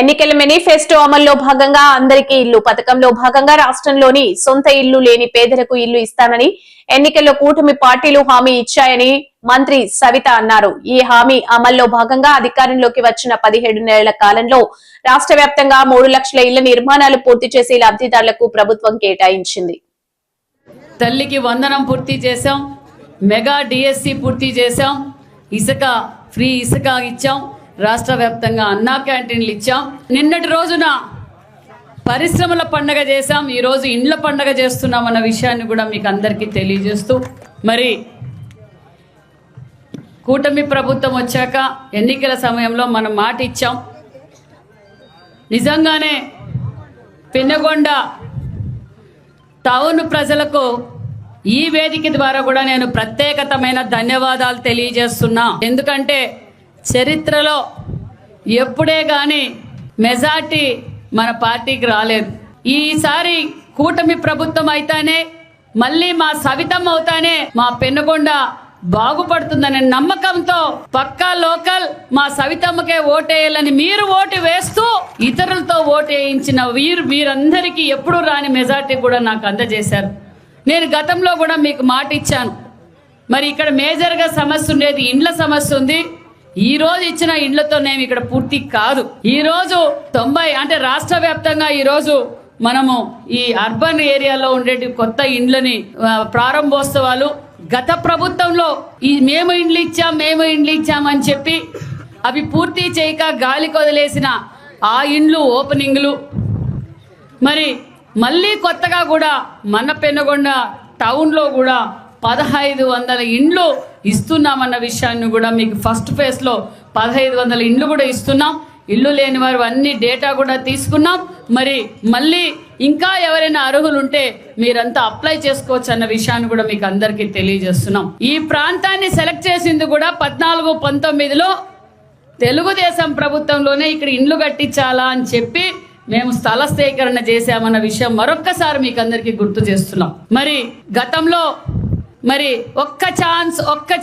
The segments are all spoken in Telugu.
ఎన్నికల మేనిఫెస్టో అమల్లో భాగంగా అందరికీ ఇల్లు పథకంలో భాగంగా రాష్ట్రంలోని సొంత ఇల్లు లేని పేదలకు ఇల్లు ఇస్తానని ఎన్నికల్లో కూటమి పార్టీలు హామీ ఇచ్చాయని మంత్రి సవిత అన్నారు. ఈ హామీ అమల్లో భాగంగా అధికారంలోకి వచ్చిన 17 నెలల కాలంలో రాష్ట్ర వ్యాప్తంగా 3 లక్షల ఇళ్ల నిర్మాణాలు పూర్తి చేసి లబ్ధిదారులకు ప్రభుత్వం కేటాయించింది. తల్లికి వందనం పూర్తి చేశాం, మెగా డిఎస్సి పూర్తి చేశాం, ఇసుక ఫ్రీ ఇసుక ఇచ్చాం, రాష్ట్ర వ్యాప్తంగా అన్నా క్యాంటీన్లు ఇచ్చాం. నిన్నటి రోజున పరిశ్రమల పండగ చేశాం, ఈరోజు ఇండ్ల పండగ చేస్తున్నాం అన్న విషయాన్ని కూడా మీకు అందరికీ తెలియజేస్తూ, మరి కూటమి ప్రభుత్వం వచ్చాక ఎన్నికల సమయంలో మనం మాట ఇచ్చాం. నిజంగానే పెనుగొండ టౌన్ ప్రజలకు ఈ వేదిక ద్వారా కూడా నేను ప్రత్యేకమైన ధన్యవాదాలు తెలియజేస్తున్నా. ఎందుకంటే చరిత్రలో ఎప్పుడే కానీ మెజార్టీ మన పార్టీకి రాలేదు. ఈసారి కూటమి ప్రభుత్వం అయితేనే మళ్ళీ మా సవితమ్మ అవుతానే మా పెనుగొండ బాగుపడుతుందనే నమ్మకంతో పక్కా లోకల్ మా సవితమ్మకే ఓటేయాలని మీరు ఓటు వేస్తూ ఇతరులతో ఓటు వేయించిన వీరందరికీ ఎప్పుడు రాని మెజార్టీ కూడా నాకు అందజేశారు. నేను గతంలో కూడా మీకు మాట ఇచ్చాను. మరి ఇక్కడ మేజర్గా సమస్య ఉండేది ఇండ్ల సమస్య ఉంది. ఈ రోజు ఇచ్చిన ఇండ్లతో నేను ఇక్కడ పూర్తి కాదు. ఈ రోజు 90 అంటే రాష్ట్ర వ్యాప్తంగా ఈ రోజు మనము ఈ అర్బన్ ఏరియాలో ఉండే కొత్త ఇండ్లని ప్రారంభోత్సవాలు గత ప్రభుత్వంలో మేము ఇండ్లు ఇచ్చాం అని చెప్పి అవి పూర్తి చేయక గాలికి వదిలేసిన ఆ ఇండ్లు ఓపెనింగ్లు, మరి మళ్ళీ కొత్తగా కూడా మన పెనుగొండ టౌన్లో కూడా 1500 ఇండ్లు ఇస్తున్నామన్న విషయాన్ని కూడా మీకు ఫస్ట్ ఫేజ్లో 1500 ఇండ్లు కూడా ఇస్తున్నాం. ఇల్లు లేని వారు అన్ని డేటా కూడా తీసుకున్నాం. మరి మళ్ళీ ఇంకా ఎవరైనా అర్హులు ఉంటే మీరంతా అప్లై చేసుకోవచ్చు అన్న విషయాన్ని కూడా మీకు అందరికీ తెలియజేస్తున్నాం. ఈ ప్రాంతాన్ని సెలెక్ట్ చేసింది కూడా 14-19లో తెలుగుదేశం ప్రభుత్వంలోనే ఇక్కడ ఇండ్లు కట్టించాలా అని చెప్పి మేము స్థల సేకరణ చేశామన్న విషయం మరొక్కసారి మీకు అందరికీ గుర్తు చేస్తున్నాం. మరి గతంలో మరి ఒక్క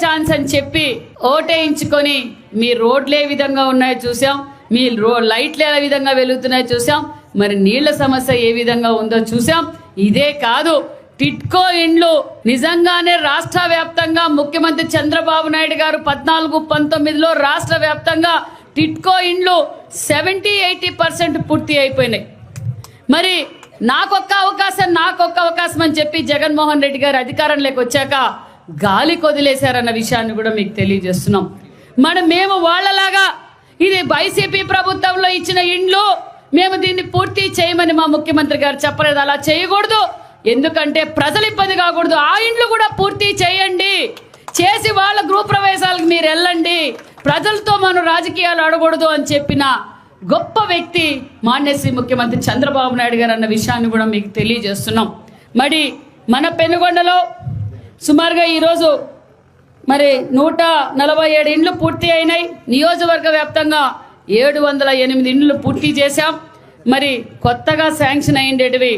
ఛాన్స్ అని చెప్పి ఓటేయించుకొని మీ రోడ్లు ఏ విధంగా ఉన్నాయో చూసాం, మీ లైట్లు ఏ విధంగా వెలుగుతున్నాయో చూసాం, మరి నీళ్ల సమస్య ఏ విధంగా ఉందో చూసాం. ఇదే కాదు, టిట్కో ఇండ్లు నిజంగానే రాష్ట్ర వ్యాప్తంగా ముఖ్యమంత్రి చంద్రబాబు నాయుడు గారు 14-19లో రాష్ట్ర వ్యాప్తంగా టిట్కో ఇండ్లు 70-80% పూర్తి అయిపోయినాయి. మరి నాకొక్క అవకాశం అని చెప్పి జగన్మోహన్ రెడ్డి గారు అధికారంలోకి వచ్చాక గాలి కొదిలేశారన్న విషయాన్ని కూడా మీకు తెలియజేస్తున్నాం. మేము వాళ్ళలాగా ఇది వైసీపీ ప్రభుత్వంలో ఇచ్చిన ఇండ్లు మేము దీన్ని పూర్తి చేయమని మా ముఖ్యమంత్రి గారు చెప్పలేదు. అలా చేయకూడదు, ఎందుకంటే ప్రజలు ఇబ్బంది కాకూడదు. ఆ ఇండ్లు కూడా పూర్తి చేయండి, చేసి వాళ్ళ గృహప్రవేశాలకు మీరు వెళ్ళండి, ప్రజలతో మనం రాజకీయాలు ఆడకూడదు అని చెప్పిన గొప్ప వ్యక్తి మాన్యశ్రీ ముఖ్యమంత్రి చంద్రబాబు నాయుడు గారు అన్న విషయాన్ని కూడా మీకు తెలియజేస్తున్నాం. మరి మన పెనుగొండలో సుమారుగా ఈరోజు మరి 147 ఇండ్లు పూర్తి అయినాయి. నియోజకవర్గ వ్యాప్తంగా 708 ఇండ్లు పూర్తి చేశాం. మరి కొత్తగా శాంక్షన్ అయ్యేటివి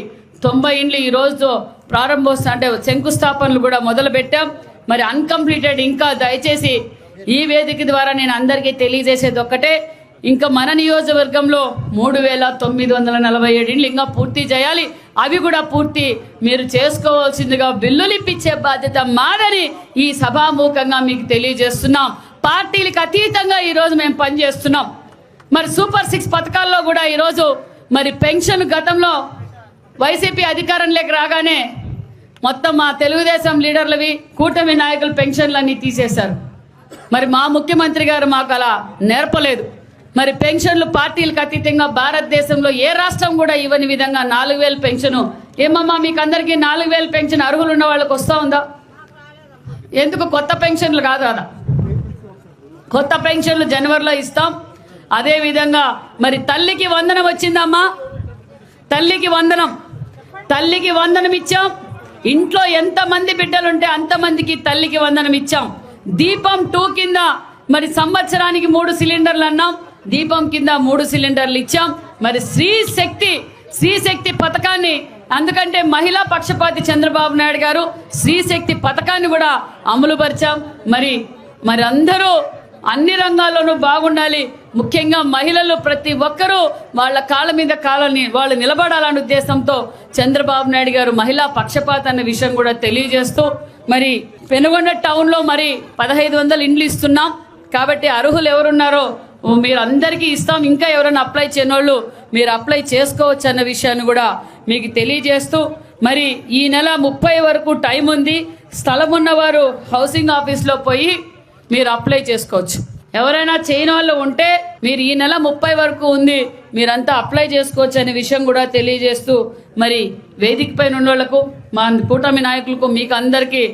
90 ఇండ్లు ఈరోజు ప్రారంభోత్సవం అంటే శంకుస్థాపనలు కూడా మొదలు పెట్టాం. మరి అన్కంప్లీటెడ్ ఇంకా దయచేసి ఈ వేదిక ద్వారా నేను అందరికీ తెలియజేసేది ఒక్కటే, ఇంకా మన నియోజకవర్గంలో 3947 ఇండ్లు ఇంకా పూర్తి చేయాలి. అవి కూడా పూర్తి మీరు చేసుకోవాల్సిందిగా బిల్లులు ఇప్పించే బాధ్యత మాదని ఈ సభాముఖంగా మీకు తెలియజేస్తున్నాం. పార్టీలకు అతీతంగా ఈరోజు మేము పనిచేస్తున్నాం. మరి సూపర్ 6 పథకాల్లో కూడా ఈరోజు మరి పెన్షన్ గతంలో వైసీపీ అధికారంలోకి రాగానే మొత్తం మా తెలుగుదేశం లీడర్లవి కూటమి నాయకుల పెన్షన్లన్నీ తీసేశారు. మరి మా ముఖ్యమంత్రి గారు మాకు అలా నేర్పలేదు. మరి పెన్షన్లు పార్టీలకు అతీతంగా భారతదేశంలో ఏ రాష్ట్రం కూడా ఇవ్వని విధంగా 4000 పెన్షను. ఏమమ్మా మీకు అందరికీ 4000 పెన్షన్ అర్హులు ఉన్న వాళ్ళకి వస్తూ ఉందా? ఎందుకు కొత్త పెన్షన్లు కాదు కదా, కొత్త పెన్షన్లు జనవరిలో ఇస్తాం. అదేవిధంగా మరి తల్లికి వందనం వచ్చిందమ్మా, తల్లికి వందనం ఇచ్చాం. ఇంట్లో ఎంతమంది బిడ్డలుంటే అంతమందికి తల్లికి వందనం ఇచ్చాం. దీపం 2 కింద మరి సంవత్సరానికి 3 సిలిండర్లు అన్నాం, దీపం కింద 3 సిలిండర్లు ఇచ్చాం. మరి స్త్రీ శక్తి పథకాన్ని, అందుకంటే మహిళా పక్షపాతి చంద్రబాబు నాయుడు గారు స్త్రీ శక్తి పథకాన్ని కూడా అమలు పరిచాం. మరి అందరూ అన్ని రంగాల్లోనూ బాగుండాలి. ముఖ్యంగా మహిళలు ప్రతి ఒక్కరూ వాళ్ళ కాళ్ళ మీద కాళ్ళని వాళ్ళు నిలబడాలనే ఉద్దేశంతో చంద్రబాబు నాయుడు గారు మహిళా పక్షపాత అనే విషయం కూడా తెలియజేస్తూ మరి పెనుగొండ టౌన్లో మరి 1500 ఇండ్లు ఇస్తున్నాం కాబట్టి అర్హులు ఎవరున్నారో మీరు అందరికీ ఇస్తాం, ఇంకా ఎవరైనా అప్లై చేయని వాళ్ళు మీరు అప్లై చేసుకోవచ్చు అన్న విషయాన్ని కూడా మీకు తెలియజేస్తూ మరి ఈ నెల 30 వరకు టైం ఉంది. స్థలం ఉన్నవారు హౌసింగ్ ఆఫీస్లో పోయి మీరు అప్లై చేసుకోవచ్చు. ఎవరైనా చేయని వాళ్ళు ఉంటే మీరు ఈ నెల 30 వరకు ఉంది, మీరంతా అప్లై చేసుకోవచ్చు అనే విషయం కూడా తెలియజేస్తూ మరి వేదిక పైన ఉన్న వాళ్లకు మా కూటమి నాయకులకు మీకు అందరికీ